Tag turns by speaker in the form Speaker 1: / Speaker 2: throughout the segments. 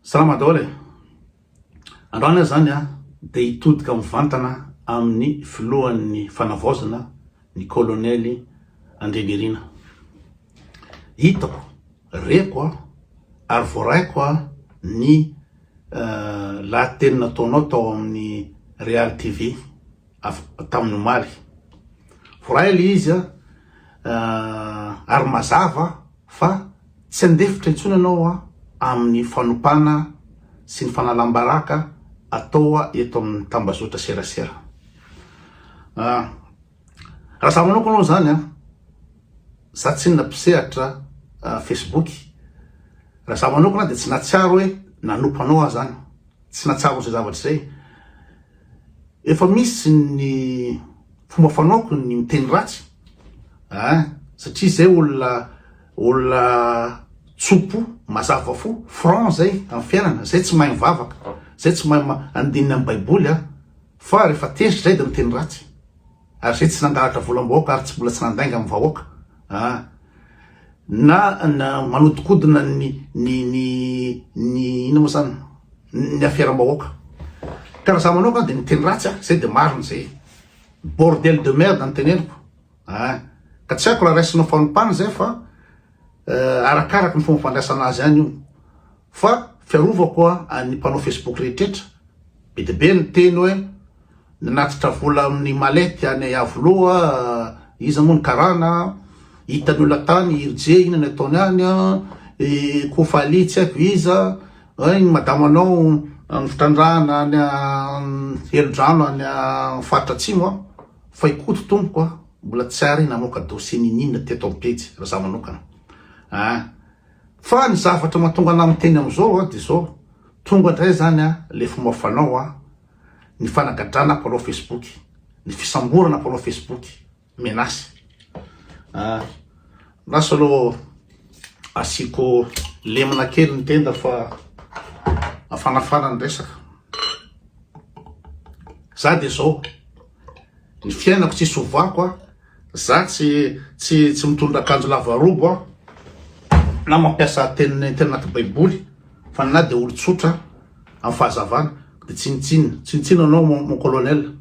Speaker 1: Salama daholo e. Androany zany dia hitodika mivantana amin'ny filohan'ny fanavaozana ny kolonely Andrinirina. Hitako, reko ary voaraiko ny lahateny nataonao tao amin'ny Real TV tamin'ny omaly. Voaraily izy ary mazava fa tsy andefitra intsony ianao amin'ny fanompana sy ny fanalambaraka atao eto amin'ny tambazotra serasera. Raha sa manoko anao zany sa tsy napisehatra Facebook. Raha sa manokana dia tsy natsiaro hoe nanompanao zany, tsy natsaro zay zavatra zay. Efa misy ny fomba fanaoko ny miteny ratsy, satria zay olona tsopo mazava fo, franc zay amin'ny fiainana, zay tsy mahay mivavaka, zay tsy mahay andinina amin'ny baiboly fa rehefa tezitra zay dia miteny ratsy. Ary zay tsy nangalatra volam-bahoaka ary tsy mbola tsy nandainga amin'ny vahoaka. Na manodikodina ino moa zany ny afiaram-bahoaka. Ka raha za manokana dia miteny ratsy zay dia marina zay. Bordel de merde anteneniko. Ka tsy haiko raha raisinao fanompana zay fa arakaraka ny fomba fandraisana azy ihany io. Fa fiarovako ny mpanao Facebook rehetraretra, be dia be ny teny hoe nanatitra vola amin'ny malety any avoloa, izy moa ny karana, hitany olona tany irje ina ny ataony any, kofaly tsy haiko iza, ny madamanao ny fitrandrahana any helodrano any faritra atsimo, fa ikoto tompoko mbola tsy ary namoaka dossier ninina teto amin'ny pejy raha za manokana. Fa ny zavatra mahatonga ana miteny amizao dia zao, tonga indray zany le fomba fanao ny fanagadrana mpanao Facebook, ny fisamborana mpanao Facebook, menasy. Lasa aloha asiko lemina kely ny tenda fa afanafana ny resaka. Za dia zao, ny fiainako tsy sovako za tsy mitondra akanjo lava robo na mampiasa teny anaty baiboly, fa na dia olo-tsotra amin'ny fahazavana. Dia tsinitsino anao mon colonel.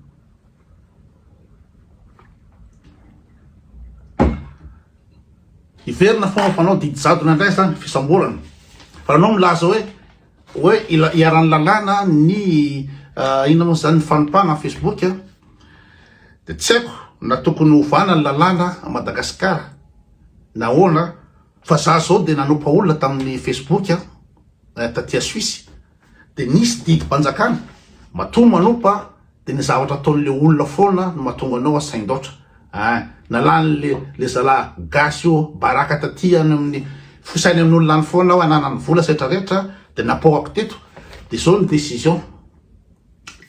Speaker 1: Iverina fomba fanao didijadona indray zany fisamborana. Fa anao milaza hoe iaran'ny lalàna ny ina moa zany ny fanompana amin'ny Facebook dia tsy haiko na tokony hovana ny lalàna a Madagasikara na hoana. Fa za zao dia nanompa olona tamin'ny Facebook taty Suisse, dia nisy didim-panjakana matonga manompa dia ny zavatra ataon'le olona foana no mahatonga anao sain-daotra. Nalany le zala gasy io baraka taty any amin'ny fosainy amin'olona any foana aho ananany vola rehetrarehetra dia napohako teto. Dia zao ny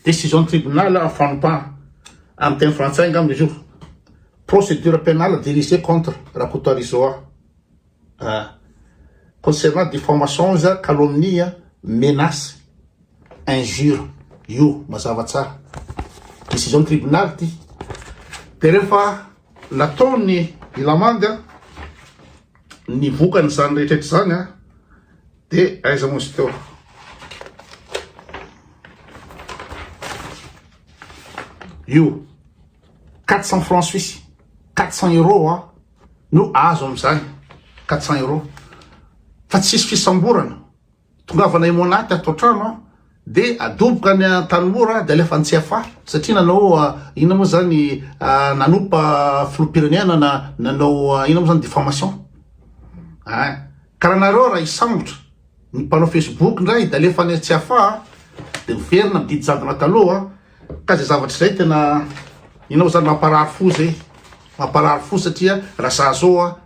Speaker 1: décision tribunal en fanompana amin'ny teny frantsay angamba izy io, procédure pénale dirigée contre Rakoto Arizoa concernant diffamation, calomnie, menace, injure. Io mazava tsara décision tribunal ty. Dia rehefa nataony ilamandy ny vokany zany rehetraretra zany dia aiza mozy teo io 400 francs suisse, 400 euros no azo am'izany. 400 euros. Fa tsisy fisamborana. Tongavana imonaty ato trano dia adoboka ny tanimora dia alefa ntsefa satria nanao ina moa zany nanompa filoham-pirenena nanao ina moa zany diffamation. Karanareo raha isambotra ny mpanao Facebook ndray dia alefa ny tsefa dia miverina mididijadona taloha ka zay zavatra zay tena ina moa zany mamparary fo zay. Mamparary fo satria raha za zao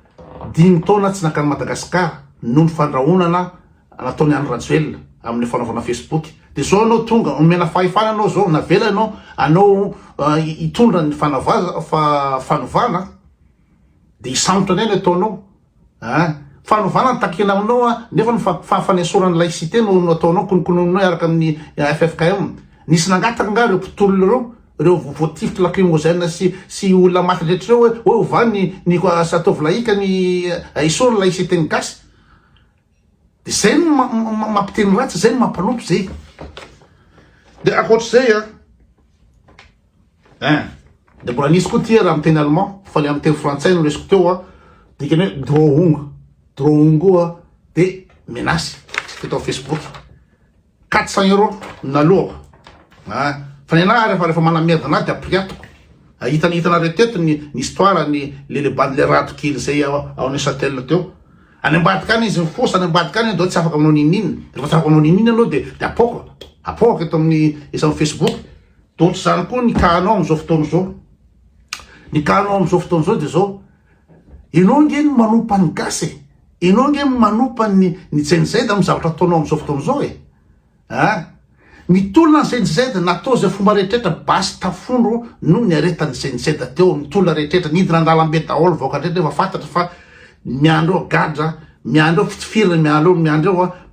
Speaker 1: 5 taona tsy nakany Madagasikara noho ny fandrahonana nataony any Rajoelina amin'ny fanaovana Facebook. Dia zao anao tonga omena fahefana anao zao navela anao hitondra ny fanovana dia isambotra indray ny ataonao. Fanovana ny takena aminao nefa ny fahafanesorany laïcité no ataonao kononkononao araka amin'ny FFKM. Nisy nangataka nga reo mpitolona reo votifitra lacrymogène sy olona maty rehetra reo hoe ovany ny satovy laika ny isorony laïcité ny gasy. de zay no mampiteny ratsy, zay no mampanompy zay. De akoatr'izay de mbola nisy koa tia raha miteny allemand fa le amin'ny teny frantsay no resiko teo dikany hoe drohongo de menasy fito Facebook 400 € naloha fa nena rehefa manamerda anazy de apriatoko hitanareo teto ny histoire ny le bande le rato kely zay ao Neuchâtel teo any ambadika any izy mifosy any ambadika any do tsy afaka aminao ninina rehefa tsy afaka aminao ninina anao de apoko eto amin'ny isa amin'ny Facebook donc zany koa ny kahanao am'izao fotoana zao ny kahanao am'izao fotoana zao de zao ianao nge no manompa ny gasy ianao nge manompa ny jenizay da amin'ny zavatra ataonao am'izao fotoana zao mitolona ny jenizay natao zay fomba rehetrrehetra basy tafondro no ny aretany jenizay teo mitolona rehetrrehetra nidina andalambe daholo vaoka rehetra efa fantatra fa miandro eo gadra miandro eo fitifirana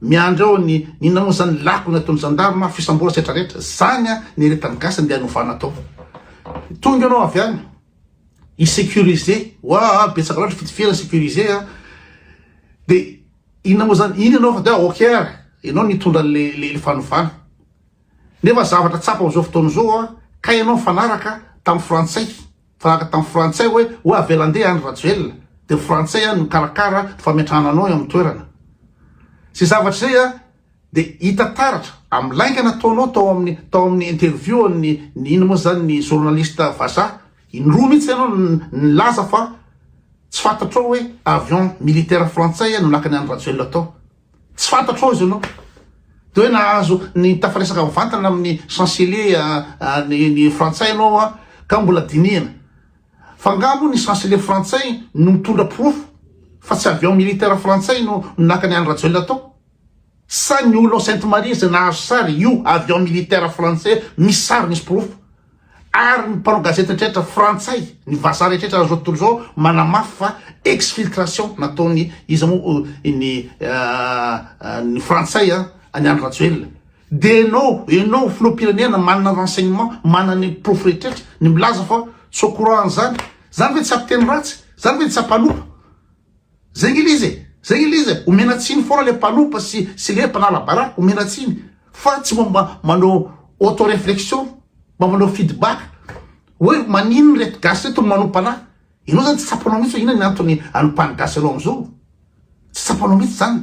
Speaker 1: miandro eo ny inona moa zany lako ny ataony zandarma fisambola setrarehetra zany ny aretany gasy ndeha hanofana tao tonga anao avy any isécuriser betsaka loatra fitifirana sécuriser de inona moa zany iny anao fa de oker ianao nitondra le fanofana nefa zavatra tsapa am'izao fotoana zao ka ianao fanaraka tamin'ny frantsay hoe avelandeha any Rajoelina de frantsay no mikarakara fametrahananao eo amin'ny toerana sy zavatra zay de hita taratra amin'ny lainga nataonao tao amin'ny interview ny ino moa zany ny journaliste vaza indroa mihitsy ianao nilaza fa tsy fantatrao hoe avion militaire frantsay no nakany any Rajoelina tao tsy fantatrao izy ianao de hoe nahazo ny tafaresaka mivantana amin'ny chancelier ny frantsay anao ka mbola dinihana fa ngambo ny chancelier frantsay no mitondra profo fa tsy avion militaire frantsay no nakany any Rajoelina tao sa ny olo Sainte Marie zay nahazo sary io avion militaire frantsay misy sary misy profo ary ny mpanao gazety rehetra frantsay ny vaza rehetrrehetra zao tontolo zao manamafy fa exfiltration nataony izy moa ny frantsay any any Rajoelina de enao filoham-pirenena manana renseignement manana profo rehetrrehetra ny milaza fa tsy au courant zany ve tsy apiteny ratsy zany ve tsy ampanopa zay ngy lizy omena tsiny foana le mpanopa sy le mpanala baraka omena tsiny fa tsy mba manao auto-réflexion mba manao feedback hoe manino reto gasy reto manompa anahy inao zany tsy tsapanao mihitsy hoe inona ny antony anompany gasy anao am'izao tsy tsapanao mihitsy zany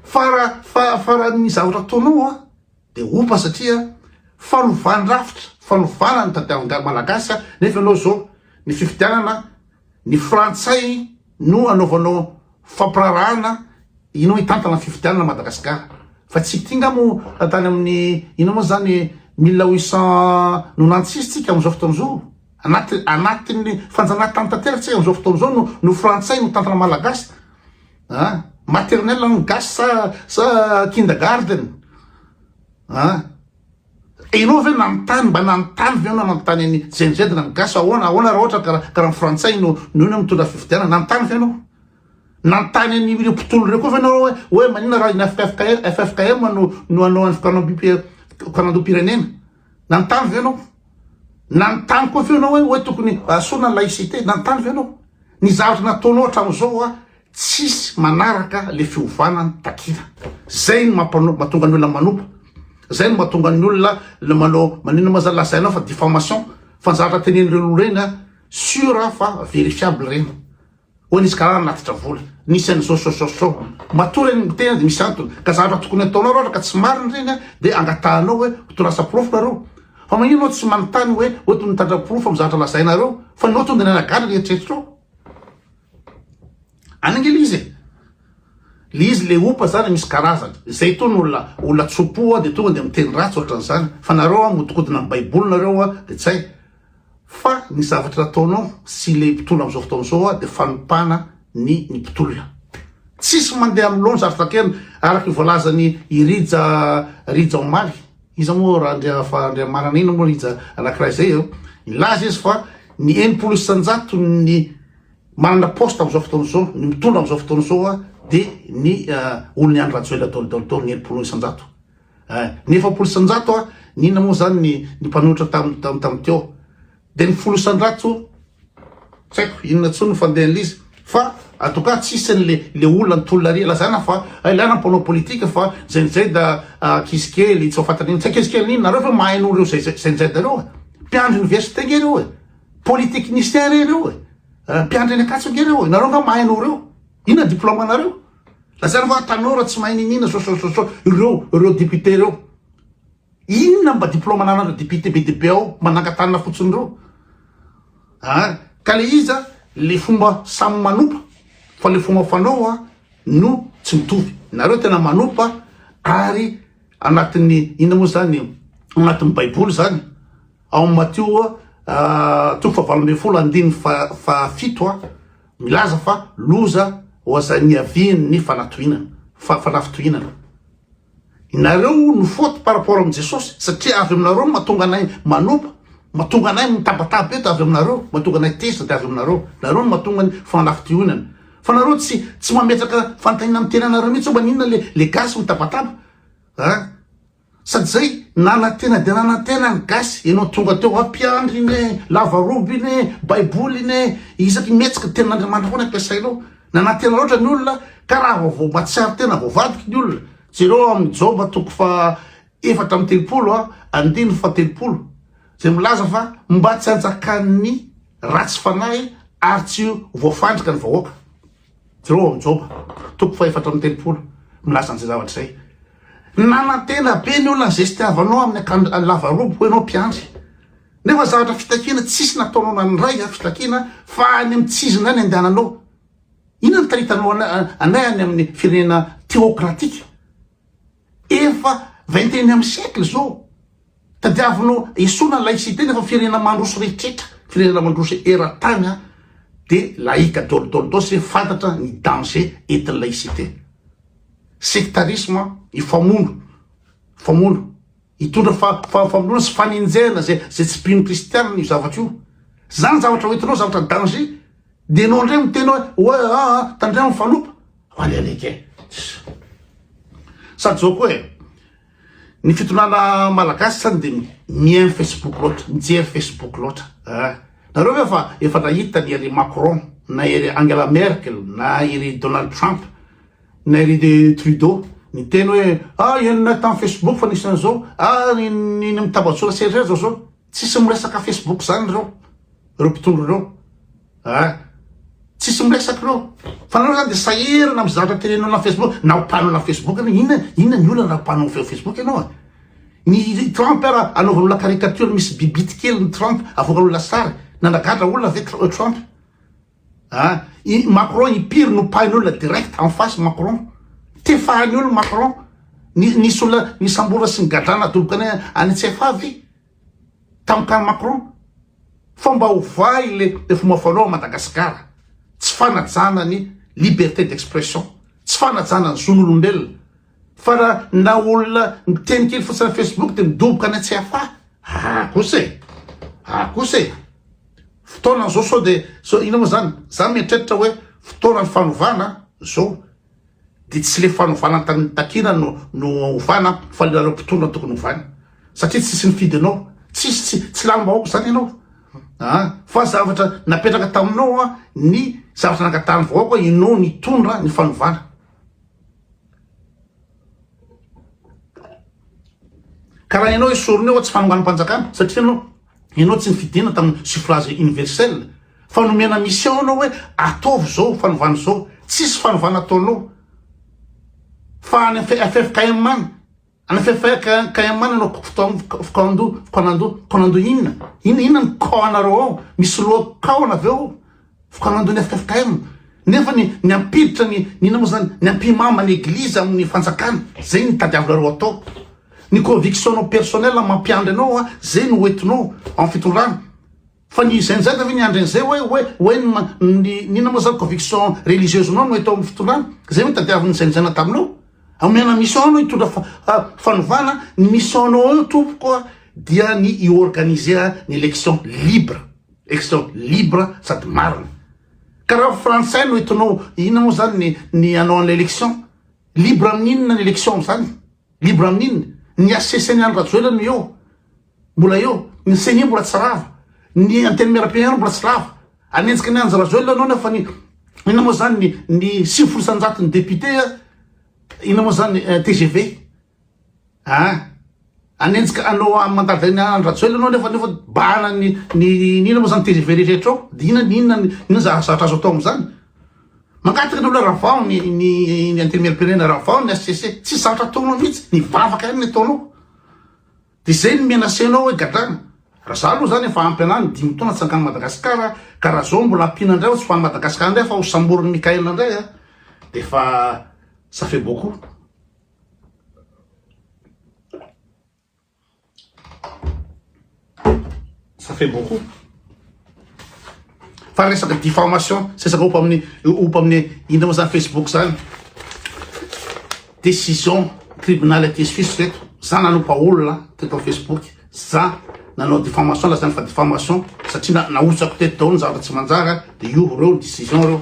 Speaker 1: fara ny zavatra ataonao de opa satria fanovany rafitra fanovana ny tadiavanga malagasy nefa anao zao ny fifidianana ny frantsay no anaovanao fampirarahana inao hitantana ny fifidianana Madagasikara fa tsy tinga mo tany amin'ny ino moa zany 1896 tsika am'izao fotoana zao anatin'ny fanjanahana tany tanteraka tsika am'izao fotoana zao no frantsay no tantana malagasy maternelle ny gasy sa kindergarten ianao ve nanontany mba nanontany ve anao nanontany any jenizedina ny gasy ahoana raha ohatra karaha ny frantsay no ino mitondra fifidianana nanontany ve anao nanontany any ireo mpitolo reo koa ve anao hoe manina raha ny FFKM no anao any fikanadom-pirenena nanontany ve anao nanontany koa ve anao hoe tokony asona ny laïcité nanontany ve anao ny zavatra nataonao hatramin'izao tsisy manaraka le fiovanany takina zay no mahatonga ny olona manompa zay no mahatonga ny olona le manao manina moa zany lazainao fa diffamation fa ny zavatra tenen'ireo olo reny sûr fa vérifiable reny hoe nisy karaha natitra vola nisy an'izao matory ny tena de misy antony ka zavatra tokony ataonao raha ka tsy mariny reny de angatahanao hoe tonasa profo nareo fa manino anao tsy manontany hoe tony mitandra profo amin'ny zavatra lazainareo fa nao tonga ny anagana rehetrrehetrao anangelizy lizy le opa zany misy karazany zay tony olona tsopo de tonga de miteny ratsy ohatran'izany fa nareo modikodina amin'ny baiboly nareo de tsy hay fa ny zavatra ataonao sy le mpitolona am'izao fotoana zao de fanompana ny mpitolona tsisy mandeha am'lohany zavatra kely araky voalazany rija omaly izy moa raha andrea manana ino moa rija anankiray zay ilaza izy fa ny 1% ny manana poste am'izao fotoana zao ny mitondra am'izao fotoana zao de ny olony any Rajoelina dolo ny 1% ny 1% ninona moa zany ny mpanohitra tamy teo de ny 1% tsy haiko inona tsony fandehan'izy fa en tout cas tsisy le olona nytolona lazana fa ilana mpanao politika fa zay da kisikely tsy fatany tsy kisikely iny nareo fa mahaino reo zay dareo mpiandry université nge reo polytechnicien reo mpiandry eny akatso nge reo nareo nga mahaino reo ina diplôme nareo lazana fa tanora tsy mahay ninina so ireo député reo inona mba diplôme nanareo député BDP ao manangatanana fotsiny reo ka le iza le fomba samy manompa fa le fomba fanao no tsy mitovy nareo tena manompa ary anatin'ny ina moa zany anatin'ny baiboly zany ao Matteo toko fahavalo folo andiny fa fito milaza fa loza ho aza niaviany ny fanafitohinana nareo no faute par rapport am Jesosy satria avy aminareo mahatonga anay manompa mahatonga anay mitabataba eto avy aminareo mahatonga anay tesa de avy aminareo nareo no mahatonga ny fanafitohinana fa nareo tsy mametraka fantanina amin'ny tenanareo mihitsy mba ninona le gasy mitabataba sady zay nanatena de nanatena ny gasy ianao tonga teo ampiandry iny lavaroby iny baiboly iny isaky metsika tenan'Andriamanitra foana ampiasainao nanatena loatra ny olona ka raha vao matsiary tena vao vadiky ny olona jereo amin'ny Joba toko fa 4:30 andiny fa 30 zay milaza fa mba tsy anjakan'ny ratsy fanahy ary tsy voafandrika ny vahoaka jereo amin'ny Joba toko fa 4:30 milaza an'izay zavatra zay nanantena be ny olona zay sitiavanao amin'ny lavaroby ho ianao mpiandry nefa zavatra fitakina tsisy nataonao nanyray fitakina fa any amin'ny tsizina any andehananao ina ny taritanao anay any amin'ny firenena théocratique efa 21e siècle zao tadiavinao esoana laïcité nefa firenena mandroso rehetrretra firenena mandroso eran-tany de laïka dolo sy fantatra ny danger etin'ny laïcité sectarisme ifamono hitondra famonoana sy faninjena zay tsy mpino kristianina io zavatra io zany zavatra hoentinao zavatra danger de anao ndray mitenao hoe tandray mifanopa aleleke sady zao koa ny fitonana malagasy sany de miainy Facebook loatra mijery Facebook loatra nareo efa nahita ny ery Macron na ery Angela Merkel na ery Donald Trump na ery de Trudeau ny teny hoe ianina tamin'ny Facebook fa nisan'izao niny mitabatsola sery zao tsisy miresaka Facebook zany reo mpitondro reo tsisy miresaka reo fa nareo zany de sahirana amy zavatra tenenao na Facebook na opanao na Facebook inona ny olana raha opanao Facebook ianao ny Trump raha anaovan'olona caricature misy bibity kely ny Trump avoakan'olona sary nanagatra olona ave Trump Macron ipiry no pain'olona direct en face Macron tefahany olo Macron nisy olona nisambora sy nygadrana atoloka any Tsefavy tamikany Macron fa mba hovay le fomba fanao Madagasikara tsy fanajana ny liberté d'expression tsy fanajana ny zon'olombelona fa raha na olona miteny kely fotsiny Facebook de midoboka any Tsefavy kose fotoana zao so de ina moa zany mietreritra hoe fotoana ny fanovana zao de tsy le fanovana takina no ovana fa le nareo mpitondra tokony ovana satria tsisy nifidy anao tsy lany mahoko zany ianao fa zavatra napetraka taminao ny zavatra nangatany vahoaka inao nitondra ny fanovana karaha ianao esorinao tsy fanongana mpanjakana satria ianao tsy nifidina tamin'ny suffrage universel fa nomena mission anao hoe ataovy zao fanovana zao tsisy fanovana ataonao fa any FFKM anao fokanando inona ny kao anareo ao misy loha kao anaveo fokanando ny FFKM nefa ny ampiditra nina moa zany ny ampimama ny eglizy amin'ny fanjakana zay ny tadiavinareo atao ny convictionnao personnel mampiandry anao zay no oetinao amin'ny fitondrana fa ny zanzay da ny andren'izay hoe nina moa zany conviction religieuse nao no etao amin'ny fitondrana zay hoe tadiaviny zanjana taminao amena mission anao hitondra fanovana ny mission anao io tompoko dia ny iorganiser ny élection libre sady marina karaha français no hitonao ina moa zany ny anao an'le élection libre amin'inona ny élection zany libre amin'inona ny aseseny any rajoelany eo mbola eo ny senia mbola tsy rava ny anteny miara-piainana mbola tsy rava anenjika ny anjo rajoelana anao nefa ny ina moa zany ny 5% ny député ina moa zany TGV anenjika anao mandaliny Andrajoely anao nefa bahana ny ina moa zany TGV rehetra ao dina inona zavatra azo atao am'zany mangataka n'olo Ravao ny antenimierim-pirenena Ravao ny SCC tsy zavatra ataonao mihitsy ny vavaka ihany ny ataonao de zay ny menacenao hoe gadrana raha za aloha zany efa ampy anany 5 taona tsangany Madagasikara ka raha zao mbola ampina indray tsy fany Madagasikara indray fa ho samboriny Mikael indray de fa ça fait beaucoup. Ça fait beaucoup. Fa resaka diffamation sesaka opa amin'ny ina moa zany Facebook zany décision tribunal ety Suisse reto za nanompa olona teto amin'ny Facebook za nanao diffamation la zany fa diffamation satria naotsako teto taony zavatra tsy manjara de io reo décision reo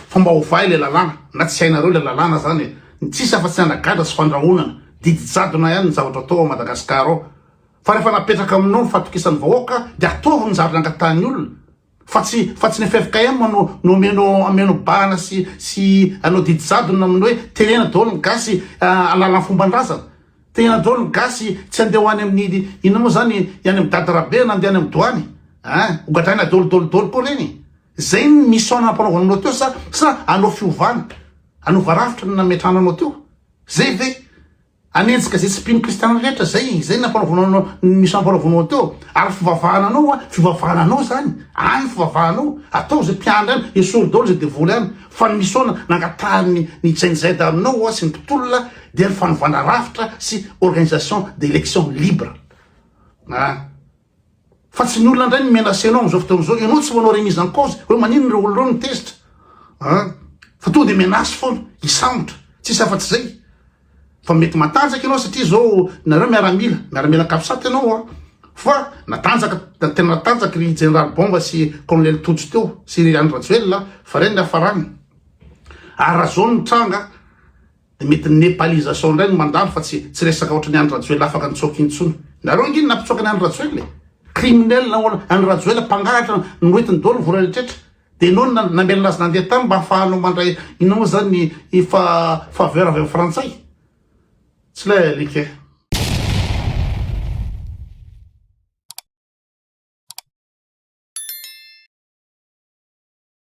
Speaker 1: fomba ovay le lalàna na tsy hainareo le lalàna zany tsisy afa-tsy anagadra sy fandrahonana didijadona ihany ny zavatra atao a Madagasikara ao fa rehefa napetraka aminao ny fatokisan'ny vahoaka de ataovy ny zavatra angatahany olona fa tsy ny FFKM no ameno bana sy anao didijadona amin'ny hoe tenena daholo ny gasy alala ny fomban-drazana tenena daholo ny gasy tsy andeha ho any amin'ny ina moa zany any amin'ny dadarabe na andeha any amin'ny doany hogadraina daholo koa reny zay ny mission nampanaovananao teo sa anao fiovana anova rafitra nametrananao teo zay ve anenjika zay tsy mpino kristiana rehetra zay nampanaovanao mission nampanaovanao teo ary fivavahananao zany any fivavahanao atao zay mpiandra any esoro daholo zay devoly any fa ny mission nangatahany ny jainjaida aminao sy ny mpitolona dia ny fanovana rafitra sy organisation d'élection libre fa tsy ny olona indray ny menacenao am'izao fotoan'izao ianao tsy manao remise en cause hoe manino reo olo reo ny tezitra fa tonga de menasy foana hisamotra tsisy afa-tsy zay fa mety matanjaka ianao satria zao nareo miaramila kapisaty ianao fa tena natanjaka ry général Bomba sy colonel Totso teo sy ry Andrajoely fa reny afarany ary raha zao ny tranga de mety népalisation indray ny mandalo fa tsy resaka ohatry ny Andrajoely afaka nitsoky intsony nareo anginy nampitsoka ny Andrajoely criminel na Andrajoely mpangahatra noentiny daholo vola rehetrretra de ianao namela nazy nandeha tany mba hahafahanao mandray inao zany ny faveur avy amin'ny frantsay tsy le like